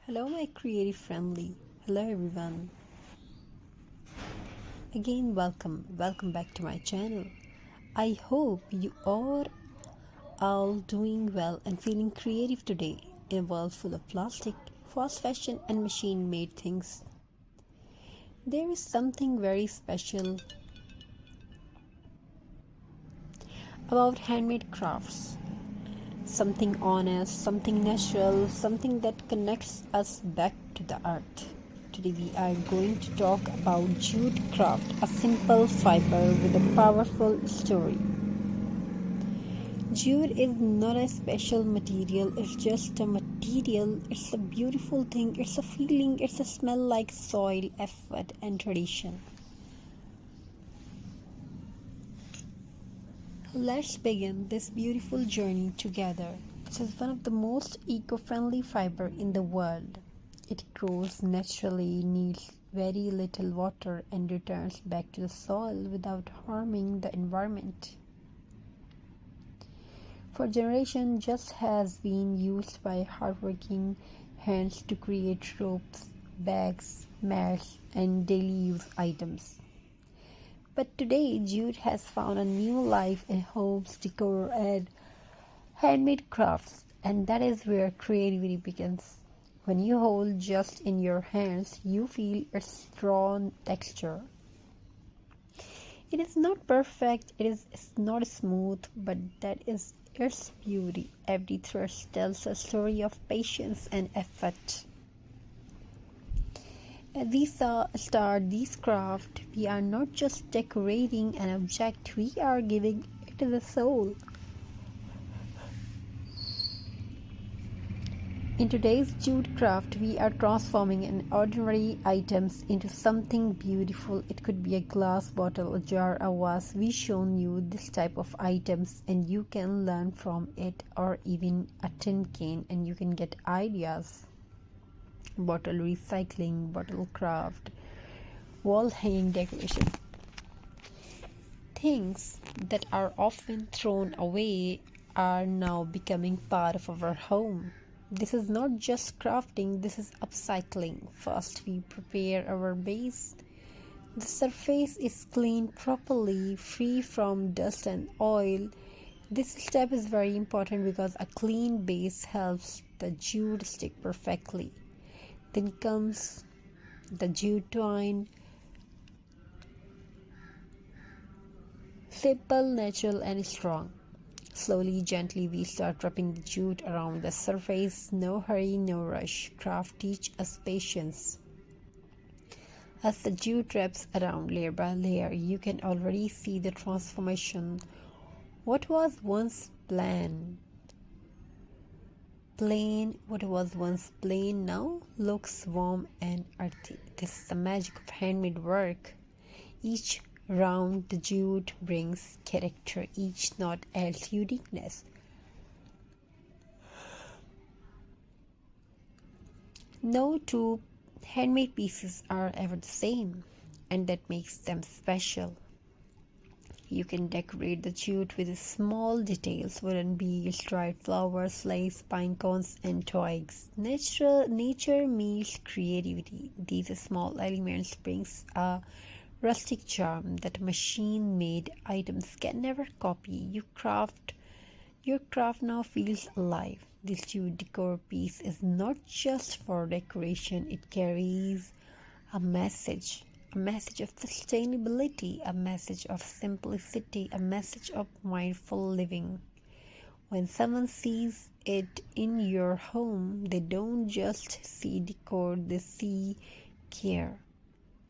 Hello, my creative friendly. Hello, everyone. Again, welcome back to my channel. I hope you are all doing well and feeling creative today in a world full of plastic, fast fashion, and machine made things. There is something very special about handmade crafts. Something honest, something natural, something that connects us back to the earth. Today we are going to talk about jute craft, a simple fiber with a powerful story. Jute is not a special material, it's just a material, it's a beautiful thing, it's a feeling, it's a smell like soil, effort, and tradition. Let's begin this beautiful journey together. It is one of the most eco-friendly fiber in the world. It grows naturally, needs very little water, and returns back to the soil without harming the environment. For generations, just has been used by hardworking hands to create ropes, bags, mats, and daily use items. But today, jute has found a new life in homes, decor, and handmade crafts, and that is where creativity begins. When you hold just in your hands, you feel its raw texture. It is not perfect, it's not smooth, but that is its beauty. Every thread tells a story of patience and effort. As we start this craft, we are not just decorating an object, we are giving it the soul. In today's jute craft, we are transforming an ordinary items into something beautiful. It could be a glass bottle, a jar, a vase. We've shown you this type of items and you can learn from it, or even a tin can, and you can get ideas. Bottle recycling, bottle craft, wall hanging decoration. Things that are often thrown away are now becoming part of our home. This is not just crafting, this is upcycling. First, we prepare our base. The surface is cleaned properly, free from dust and oil. This step is very important because a clean base helps the jute stick perfectly. Then comes the jute twine. Simple, natural, and strong. Slowly, gently, we start wrapping the jute around the surface. No hurry, no rush. Craft teach us patience. As the jute wraps around layer by layer, you can already see the transformation. What was once plain now looks warm and earthy. This is the magic of handmade work. Each round the jute brings character, each knot adds uniqueness. No two handmade pieces are ever the same, and that makes them special. You can decorate the jute with small details, wooden beads, dried flowers, lace, pine cones, and twigs. Nature meets creativity. These small elements brings a rustic charm that machine-made items can never copy. Your craft now feels alive. This jute decor piece is not just for decoration, it carries a message of sustainability, a message of simplicity, a message of mindful living. When someone sees it in your home, they don't just see decor, they see care.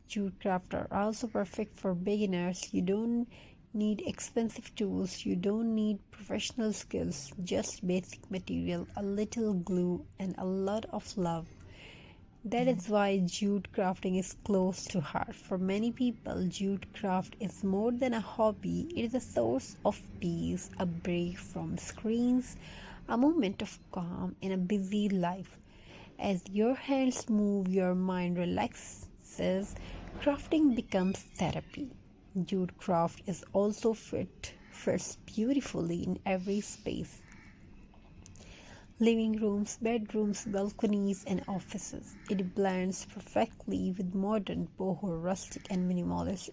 Jute craft are also perfect for beginners. You don't need expensive tools, you don't need professional skills, just basic material, a little glue, and a lot of love. That is why jute crafting is close to heart. For many people, jute craft is more than a hobby, it is a source of peace, a break from screens, a moment of calm in a busy life. As your hands move, your mind relaxes, crafting becomes therapy. Jute craft is also fits beautifully in every space. living rooms, bedrooms, balconies, and offices. It blends perfectly with modern boho, rustic, and minimalist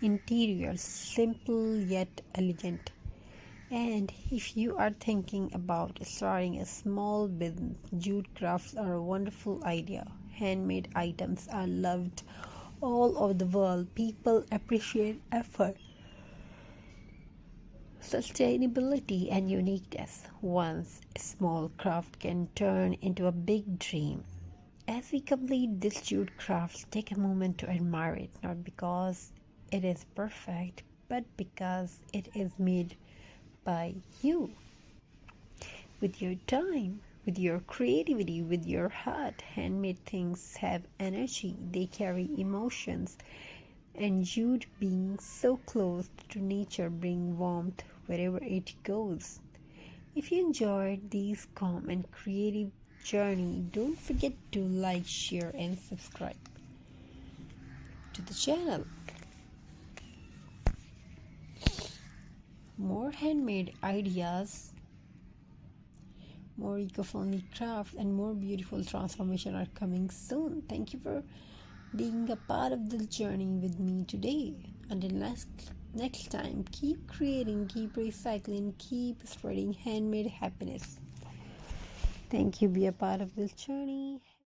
interiors, simple yet elegant. And if you are thinking about starting a small business, jute crafts are a wonderful idea. Handmade items are loved all over the world. People appreciate effort, sustainability, and uniqueness. Once a small craft can turn into a big dream. As we complete this jute craft, take a moment to admire it, not because it is perfect, but because it is made by you, with your time, with your creativity, with your heart. Handmade things have energy, they carry emotions, and jute, being so close to nature, bring warmth wherever it goes. If you enjoyed this calm and creative journey, don't forget to like, share, and subscribe to the channel. More handmade ideas, more eco-friendly crafts, and more beautiful transformation are coming soon. Thank you for being a part of this journey with me today. Until next time, keep creating, keep recycling, keep spreading handmade happiness. Thank you. Be a part of this journey.